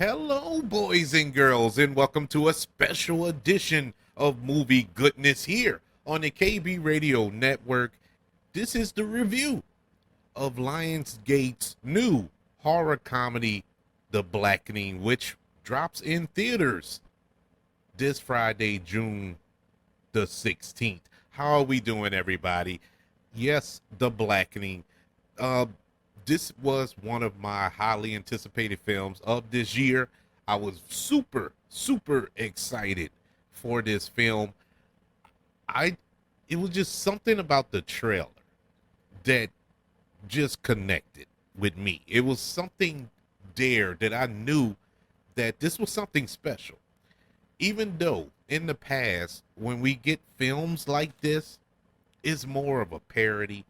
Hello, boys and girls, and welcome to a special edition of Movie Goodness here on the KB Radio Network. This is the review of Lionsgate's new horror comedy, The Blackening, which drops in theaters this Friday, June the 16th. How are we doing, everybody? Yes, The Blackening. Uh, this was one of my highly anticipated films of this year. I was super excited for this film. I It was just something about the trailer that just connected with me. It was something there that I knew that this was something special. Even though in the past when we get films like this, it's more of a parody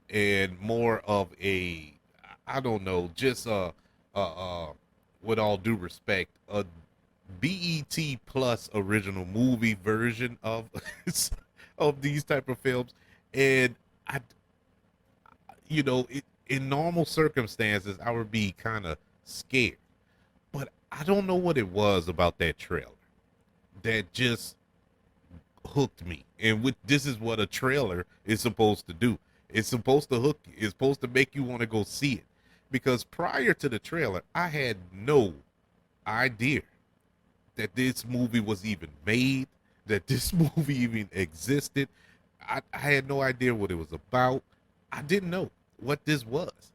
and more of a, I don't know, just with all due respect, a BET plus original movie version of of these type of films. And I, in normal circumstances, I would be kind of scared, but I don't know what it was about that trailer that just hooked me. And this is what a trailer is supposed to do. It's supposed to hook you. It's supposed to make you want to go see it. Because prior to the trailer, I had no idea that this movie was even made, that this movie even existed. I had no idea what it was about. I didn't know what this was.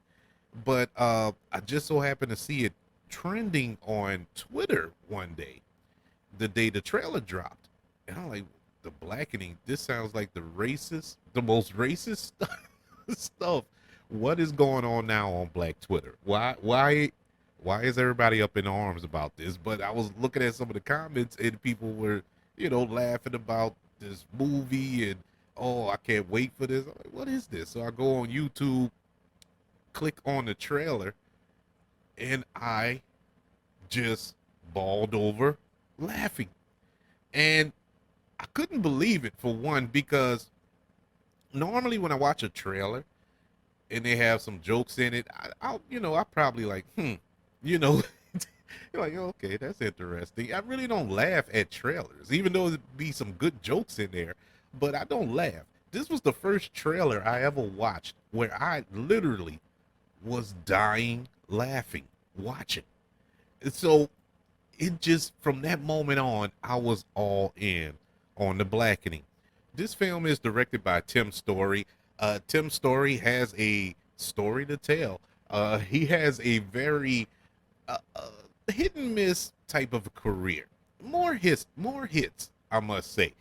But I just so happened to see it trending on Twitter one day, the day the trailer dropped. And I'm like, The Blackening, this sounds like the most racist stuff. What is going on now on Black Twitter? Why is everybody up in arms about this? But I was looking at some of the comments and people were, laughing about this movie and, oh, I can't wait for this. I'm like, what is this? So I go on YouTube, click on the trailer, and I just balled over laughing. And I couldn't believe it, for one, because normally when I watch a trailer and they have some jokes in it, I probably like, you know, you're like, oh, okay, that's interesting. I really don't laugh at trailers, even though there be some good jokes in there, but I don't laugh. This was the first trailer I ever watched where I literally was dying laughing watching. So it just, from that moment on, I was all in on The Blackening. This film is directed by Tim Story. Tim Story has a story to tell. He has a very hit and miss type of a career. More hits, I must say.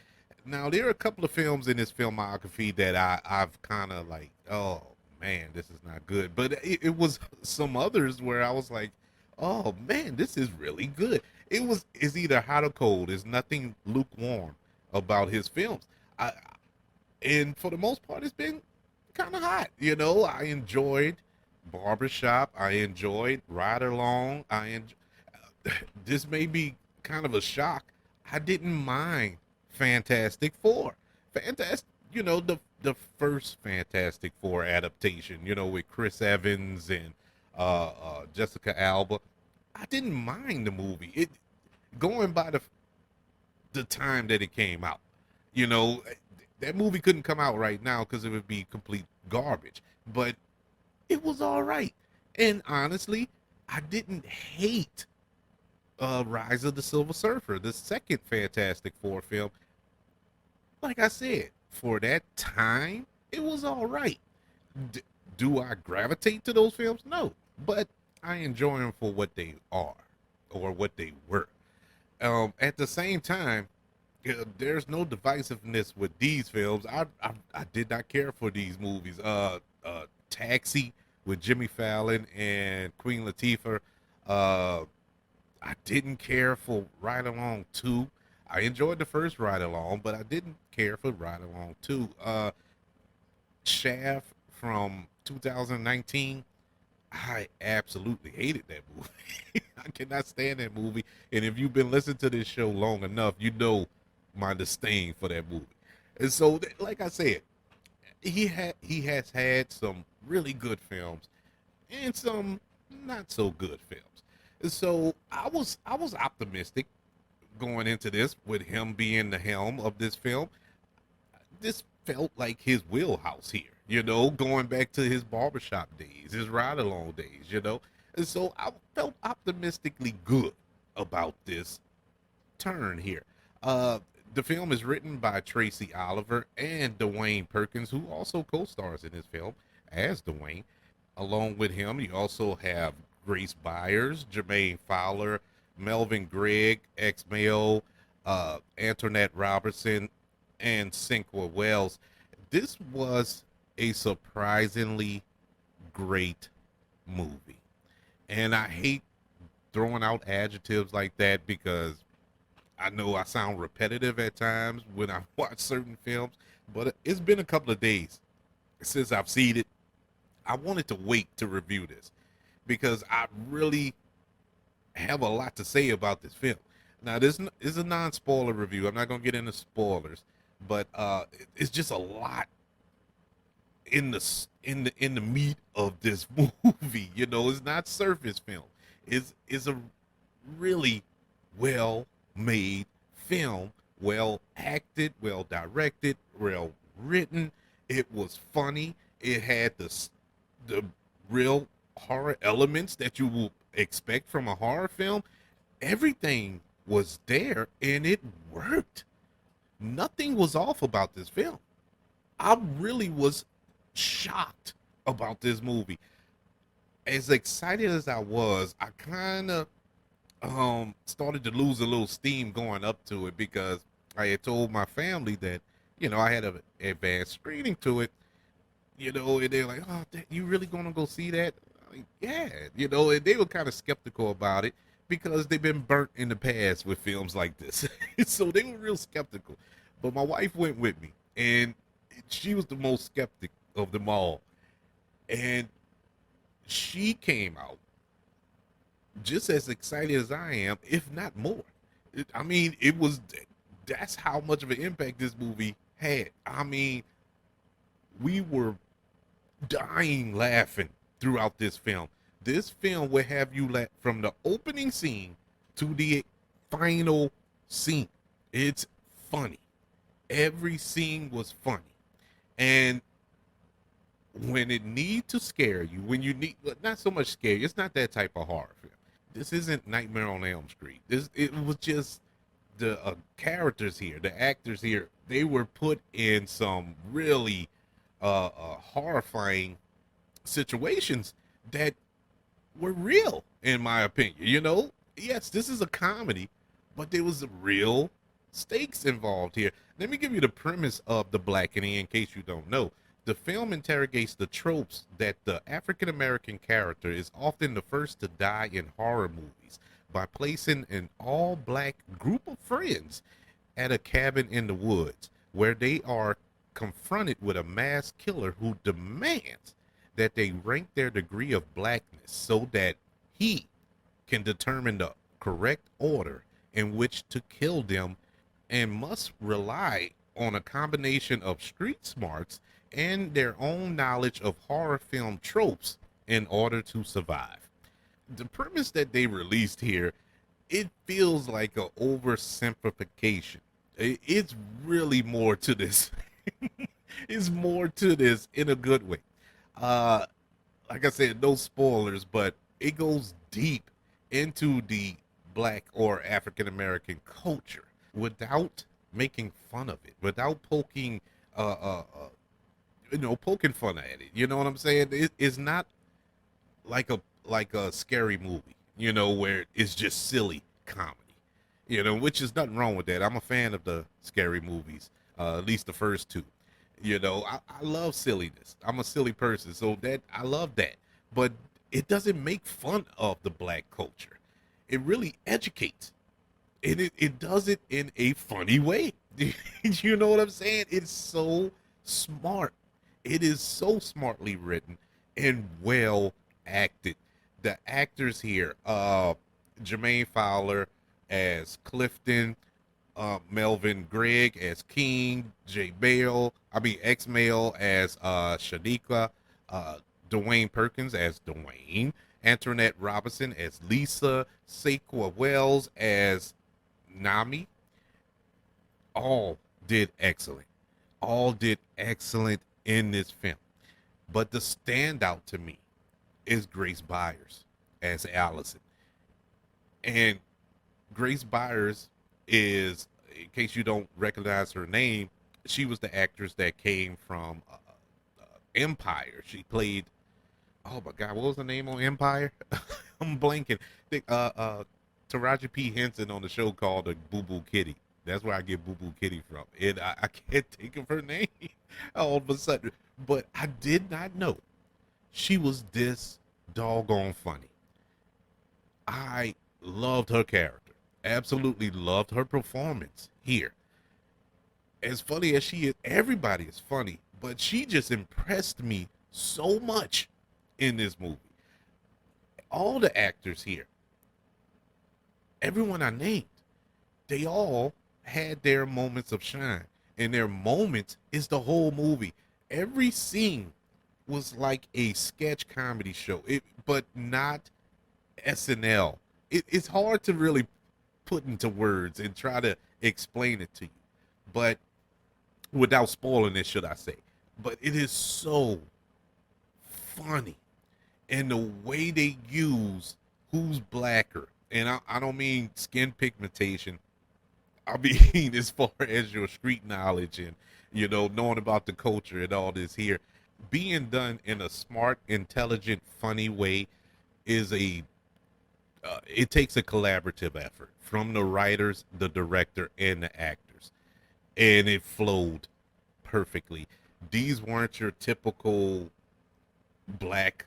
Now there are a couple of films in his filmography that I've kind of like, oh man, this is not good. But it was some others where I was like, oh man, this is really good. It's either hot or cold. There's nothing lukewarm about his films. I and for the most part, it's been kind of hot. I enjoyed Barbershop. I enjoyed Ride Along. This may be kind of a shock. I didn't mind Fantastic Four. Fantastic, the first Fantastic Four adaptation. With Chris Evans and Jessica Alba. I didn't mind the movie. It going by the time that it came out. You know, that movie couldn't come out right now because it would be complete garbage. But it was all right. And honestly, I didn't hate Rise of the Silver Surfer, the second Fantastic Four film. Like I said, for that time, it was all right. D- do I gravitate to those films? No. But I enjoy them for what they are or what they were. At the same time, there's no divisiveness with these films. I did not care for these movies. Taxi with Jimmy Fallon and Queen Latifah. Uh, I didn't care for Ride Along 2. I enjoyed the first Ride Along, but I didn't care for Ride Along 2. Shaft from 2019. I absolutely hated that movie. I cannot stand that movie. And if you've been listening to this show long enough, you know my disdain for that movie. And so, like I said, he has had some really good films and some not so good films. So I was optimistic going into this with him being the helm of this film. This felt like his wheelhouse here, going back to his barbershop days, his ride along days. And so I felt optimistically good about this turn here. Uh, the film is written by Tracy Oliver and Dwayne Perkins, who also co-stars in this film as Dwayne. Along with him, you also have Grace Byers, Jermaine Fowler, Melvin Gregg, ex Mayo, Antoinette Robertson, and Cinqua Wells. This was a surprisingly great movie. And I hate throwing out adjectives like that because I know I sound repetitive at times when I watch certain films, but it's been a couple of days since I've seen it. I wanted to wait to review this because I really have a lot to say about this film. Now, this is a non-spoiler review. I'm not gonna get into spoilers, but it's just a lot in the meat of this movie. It's not surface film. It's a really well made film, well acted, well directed, well written. It was funny. It had the real horror elements that you will expect from a horror film. Everything was there and it worked. Nothing was off about this film. I really was shocked about this movie. As excited as I was, I kind of started to lose a little steam going up to it because I had told my family that I had an advanced screening to it, and they're like, "Oh, you really gonna go see that?" I'm like, yeah, and they were kind of skeptical about it because they've been burnt in the past with films like this, so they were real skeptical. But my wife went with me, and she was the most skeptic of them all, and she came out just as excited as I am, if not more. I mean, that's how much of an impact this movie had. I mean, we were dying laughing throughout this film. This film will have you laugh from the opening scene to the final scene. It's funny. Every scene was funny. And when it need to scare you, when you need not so much scare you, it's not that type of horror film. This isn't Nightmare on Elm Street. It was just the characters here, the actors here. They were put in some really horrifying situations that were real, in my opinion. Yes, this is a comedy, but there was real stakes involved here. Let me give you the premise of The Blackening in case you don't know. The film interrogates the tropes that the African American character is often the first to die in horror movies by placing an all black group of friends at a cabin in the woods where they are confronted with a mass killer who demands that they rank their degree of blackness so that he can determine the correct order in which to kill them and must rely on a combination of street smarts and their own knowledge of horror film tropes in order to survive. The premise that they released here, it feels like an oversimplification. It's really more to this. It's more to this in a good way. Uh, like I said, no spoilers, but it goes deep into the black or African American culture without making fun of it, without uh, uh, uh, poking fun at it. You know what I'm saying? It's not like a scary movie, where it's just silly comedy, which is nothing wrong with that. I'm a fan of the scary movies, at least the first two. I love silliness. I'm a silly person, so that I love that. But it doesn't make fun of the black culture. It really educates, and it does it in a funny way. You know what I'm saying? It's so smart. It is so smartly written and well acted. The actors here, Jermaine Fowler as Clifton, Melvin Gregg as King, ex Mail as Shanika, Dwayne Perkins as Dwayne, Antoinette Robinson as Lisa, Saqua Wells as Nami, all did excellent. All did excellent in this film. But the standout to me is Grace Byers as Allison. And Grace Byers is, in case you don't recognize her name, she was the actress that came from Empire. She played, oh my God, what was the name on Empire? I'm blanking. Taraji P. Henson on the show called the Boo Boo Kitty. That's where I get Boo Boo Kitty from. And I can't think of her name all of a sudden. But I did not know she was this doggone funny. I loved her character. Absolutely loved her performance here. As funny as she is, everybody is funny, but she just impressed me so much in this movie. All the actors here, everyone I named, they all had their moments of shine, and their moments is the whole movie. Every scene was like a sketch comedy show, but not SNL. It's hard to really put into words and try to explain it to you, but without spoiling it, should I say? But it is so funny, and the way they use who's blacker, and I don't mean skin pigmentation. I mean as far as your street knowledge and knowing about the culture and all this here, being done in a smart, intelligent, funny way is it takes a collaborative effort from the writers, the director, and the actors, and it flowed perfectly. These weren't your typical black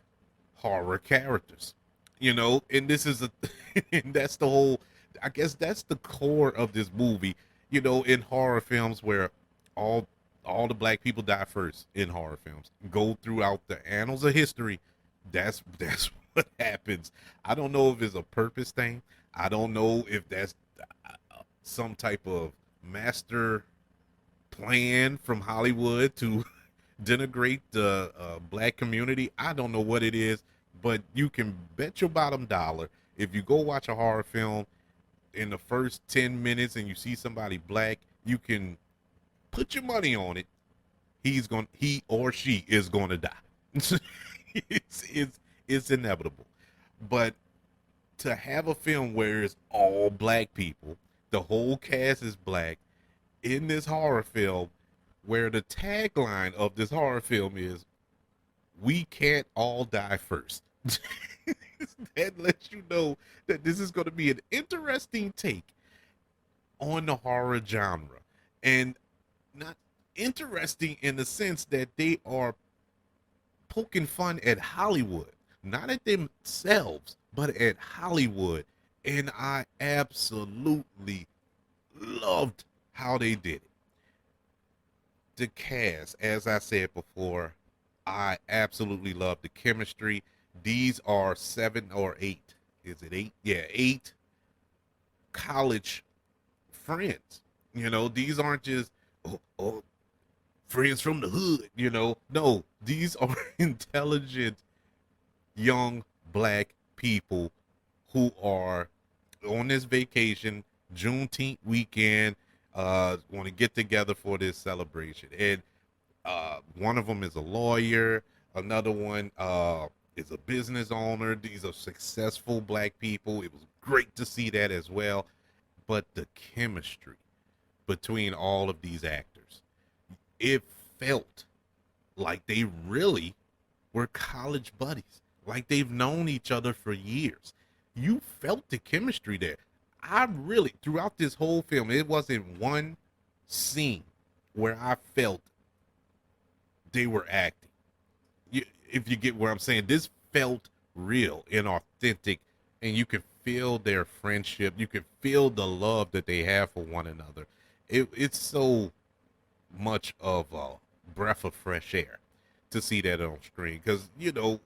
horror characters, and this is and that's the whole, I guess that's the core of this movie, in horror films where all the black people die first in horror films, go throughout the annals of history. That's what happens. I don't know if it's a purpose thing. I don't know if that's some type of master plan from Hollywood to denigrate the black community. I don't know what it is, but you can bet your bottom dollar if you go watch a horror film in the first 10 minutes and you see somebody black, you can put your money on it. He or she is going to die. It's inevitable. But to have a film where it's all black people, the whole cast is black in this horror film, where the tagline of this horror film is, "We can't all die first." That lets you know that this is going to be an interesting take on the horror genre, and not interesting in the sense that they are poking fun at Hollywood, not at themselves, but at Hollywood. And I absolutely loved how they did it. The cast, as I said before, I absolutely love the chemistry. These are 7 or 8. Is it 8? Yeah, 8 college friends. These aren't just friends from the hood. No, these are intelligent young black people who are on this vacation, Juneteenth weekend, want to get together for this celebration. And one of them is a lawyer, another one is a business owner. These are successful black people. It was great to see that as well. But the chemistry between all of these actors, it felt like they really were college buddies, like they've known each other for years. You felt the chemistry there. I really, throughout this whole film, it wasn't one scene where I felt they were acting. If you get what I'm saying, this felt real and authentic, and you could feel their friendship. You could feel the love that they have for one another. It's so much of a breath of fresh air to see that on screen, because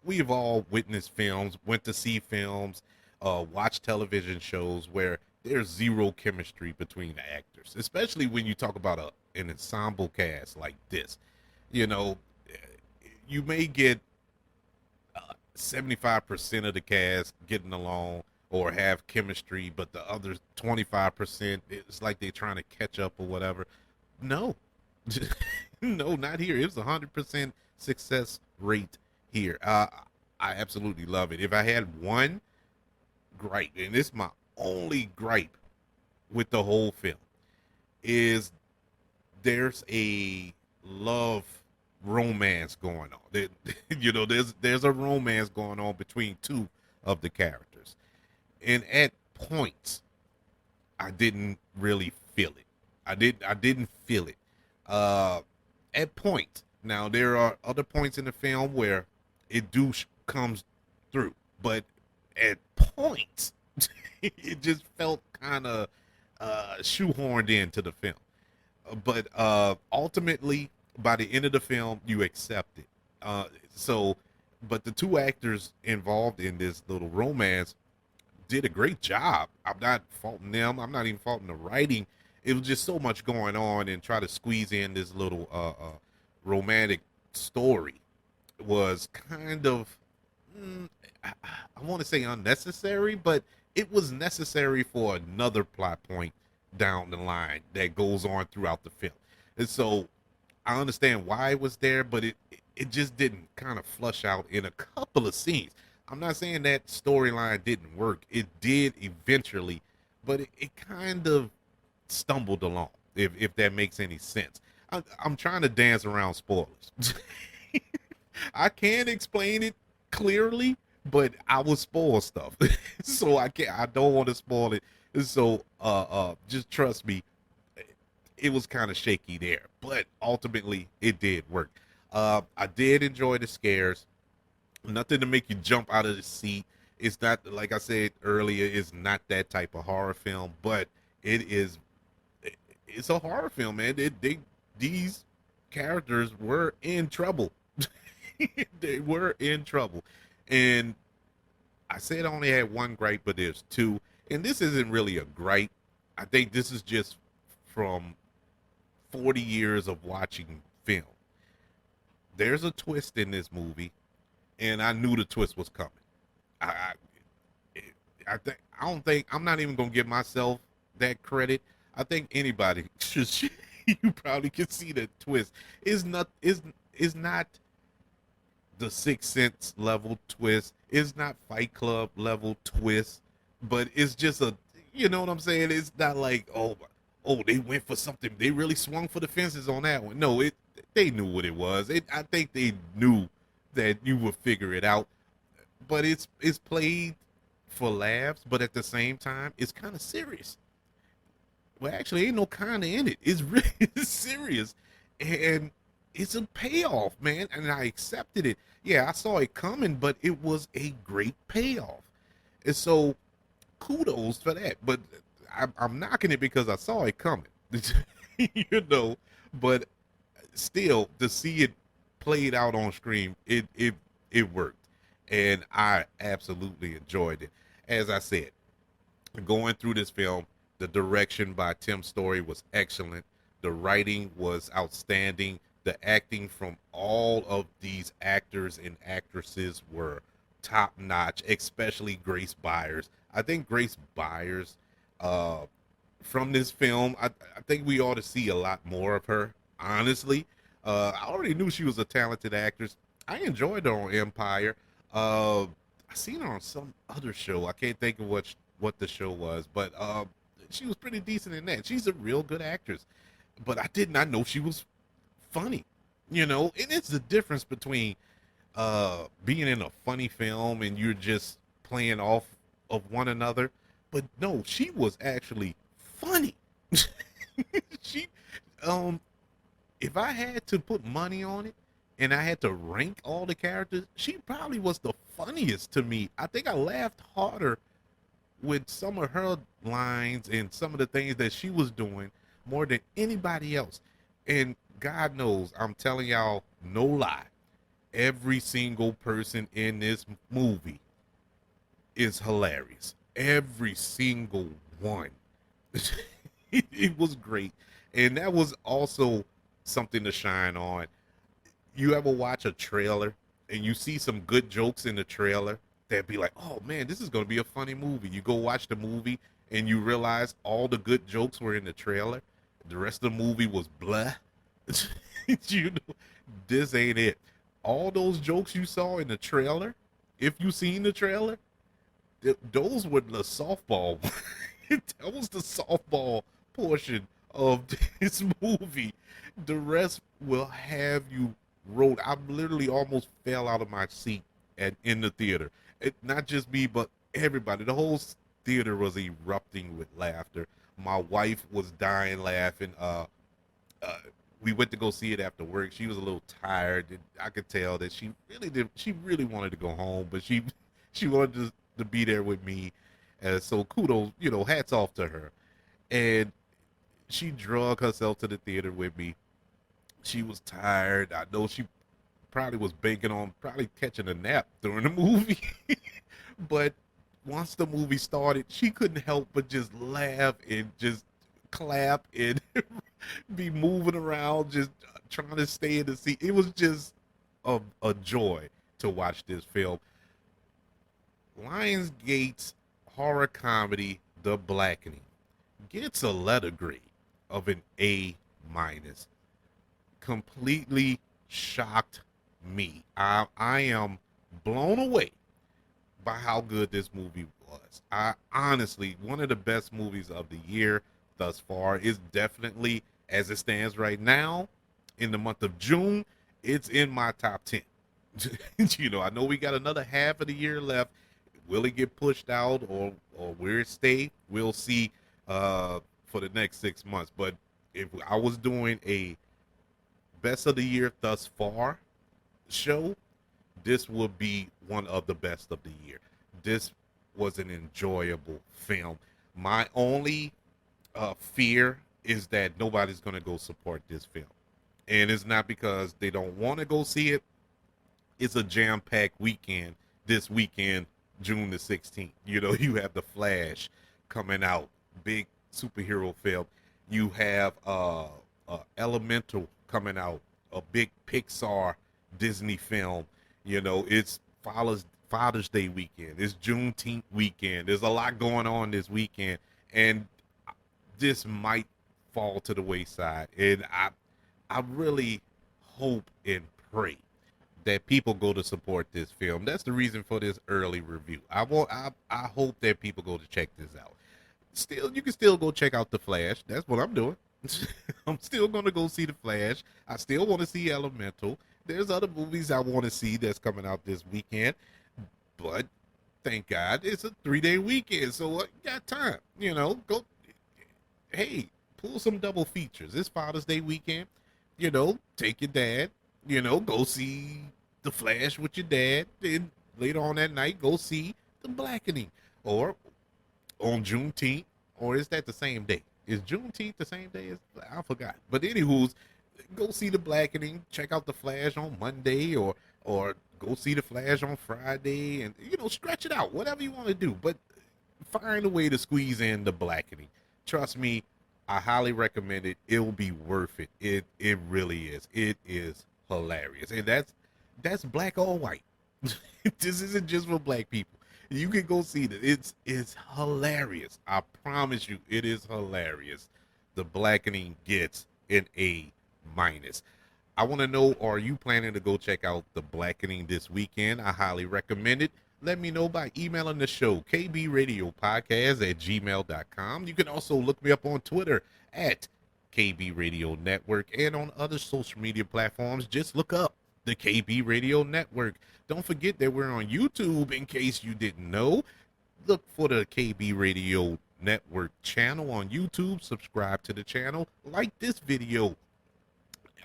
we've all witnessed films, went to see films, watched television shows where there's zero chemistry between the actors, especially when you talk about an ensemble cast like this. You may get 75% of the cast getting along or have chemistry, but the other 25%, it's like they're trying to catch up or whatever. No, no, not here. It was 100% success rate here. I absolutely love it. If I had one gripe, and this is my only gripe with the whole film, is there's a love romance going on. There's a romance going on between two of the characters, and at points, I didn't really feel it. I didn't feel it. Uh, at points. Now there are other points in the film where comes through, but at points, it just felt kind of shoehorned into the film. But ultimately, by the end of the film, you accept it. So, but the two actors involved in this little romance did a great job. I'm not faulting them. I'm not even faulting the writing. It was just so much going on, and try to squeeze in this little romantic story was kind of, I want to say unnecessary, but it was necessary for another plot point down the line that goes on throughout the film. And so I understand why it was there, but it just didn't kind of flush out in a couple of scenes. I'm not saying that storyline didn't work. It did eventually, but it kind of stumbled along, if that makes any sense. I'm trying to dance around spoilers. I can't explain it clearly, but I will spoil stuff. So I don't want to spoil it. So just trust me, it was kind of shaky there, but ultimately it did work. I did enjoy the scares. Nothing to make you jump out of the seat. It's not, like I said earlier, it's not that type of horror film, but it's a horror film, man. These characters were in trouble. They were in trouble. And I said I only had one gripe, but there's two. And this isn't really a gripe. I think this is just from 40 years of watching film. There's a twist in this movie, and I knew the twist was coming. I don't think I'm not even gonna give myself that credit. I think anybody should. You probably can see the twist. Is not the Sixth Sense level twist. It's not Fight Club level twist, but it's just you know what I'm saying? It's not like, oh, they went for something. They really swung for the fences on that one. No, they knew what it was. I think they knew that you would figure it out, but it's played for laughs, but at the same time, it's kind of serious. Well, actually, ain't no kind of in it. It's really serious, and it's a payoff, man. And I accepted it. Yeah, I saw it coming, but it was a great payoff. And so, kudos for that. But I'm knocking it because I saw it coming, you know. But still, to see it played out on screen, it worked, and I absolutely enjoyed it. As I said, going through this film, the direction by Tim Story was excellent. The writing was outstanding. The acting from all of these actors and actresses were top notch, especially Grace Byers. I think Grace Byers, from this film, I think we ought to see a lot more of her, honestly. I already knew she was a talented actress. I enjoyed her on Empire. I seen her on some other show. I can't think of what the show was, but she was pretty decent in that. She's a real good actress, but I did not know she was funny. You know, and it's the difference between being in a funny film and you're just playing off of one another. But no, she was actually funny. she, if I had to put money on it and I had to rank all the characters, she probably was the funniest to me. I think I laughed harder with some of her lines and some of the things that she was doing more than anybody else. And God knows, I'm telling y'all, no lie, every single person in this movie is hilarious. Every single one. It was great. And that was also something to shine on. You ever watch a trailer and you see some good jokes in the trailer, that'd be like, oh man, this is gonna be a funny movie. You go watch the movie and you realize all the good jokes were in the trailer. The rest of the movie was blah. You know, this ain't it. All those jokes you saw in the trailer, if you seen the trailer, those were the softball. That was the softball portion of this movie. The rest will have you rolled. I literally almost fell out of my seat in the theater. Not just me, but everybody. The whole theater was erupting with laughter. My wife was dying laughing. Uh, we went to go see it after work. She was a little tired. I could tell that she really did. She really wanted to go home, but she wanted to be there with me. So kudos, hats off to her. And she drug herself to the theater with me. She was tired. I know she probably was banking on probably catching a nap during the movie. But once the movie started, she couldn't help but just laugh and just clap and be moving around, just trying to stay in the seat. It was just a joy to watch this film. Lionsgate's horror comedy, The Blackening, gets a letter grade of an A minus. Completely shocked me. I am blown away by how good this movie was. I honestly, one of the best movies of the year thus far. Is definitely, as it stands right now, in the month of June, it's in my top 10. I know we got another half of the year left. Will it get pushed out or where it stay? We'll see for the next 6 months. But if I was doing a best of the year thus far show, this would be one of the best of the year. This was an enjoyable film. My only fear is that nobody's going to go support this film. And it's not because they don't want to go see it. It's a jam-packed weekend this weekend, June the 16th. You have The Flash coming out, big superhero film. You have Elemental coming out, a big Pixar Disney film. It's Father's Day weekend. It's Juneteenth weekend. There's a lot going on this weekend, and this might fall to the wayside. And I really hope and pray that people go to support this film. That's the reason for this early review. I hope that people go to check this out. Still, you can still go check out The Flash. That's what I'm doing. I'm still going to go see The Flash. I still want to see Elemental. There's other movies I want to see that's coming out this weekend. But thank God it's a 3-day weekend, so I got time. Go. Hey, pull some double features. It's Father's Day weekend. Take your dad. Go see The Flash with your dad. Then later on that night, go see The Blackening. Or on Juneteenth. Or is that the same day? Is Juneteenth the same day? I forgot. But anywho's, go see The Blackening. Check out The Flash on Monday, or go see The Flash on Friday, and stretch it out. Whatever you want to do, but find a way to squeeze in The Blackening. Trust me, I highly recommend it. It will be worth it. It really is. It is hilarious, and that's black or white. This isn't just for black people. You can go see it. It's hilarious. I promise you, it is hilarious. The Blackening gets an A minus. I want to know, are you planning to go check out The Blackening this weekend? I highly recommend it. Let me know by emailing the show, kbradiopodcast@gmail.com. You can also look me up on Twitter at KB Radio Network, and on other social media platforms, just look up the KB Radio Network. Don't forget that we're on YouTube, in case you didn't know. Look for the KB Radio Network channel on YouTube. Subscribe to the channel. Like this video.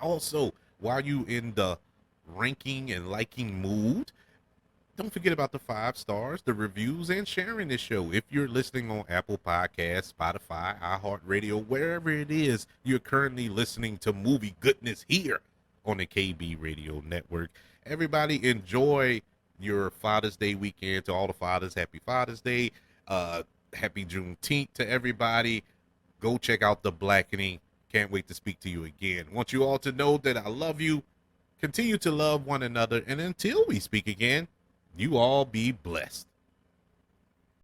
Also, while you in the ranking and liking mood, don't forget about the 5 stars, the reviews, and sharing this show. If you're listening on Apple Podcasts, Spotify, iHeartRadio, wherever it is you're currently listening to movie goodness here on the KB Radio Network. Everybody enjoy your Father's Day weekend. To all the fathers, happy Father's Day. Happy Juneteenth to everybody. Go check out The Blackening. Can't wait to speak to you again. Want you all to know that I love you. Continue to love one another, and until we speak again, you all be blessed.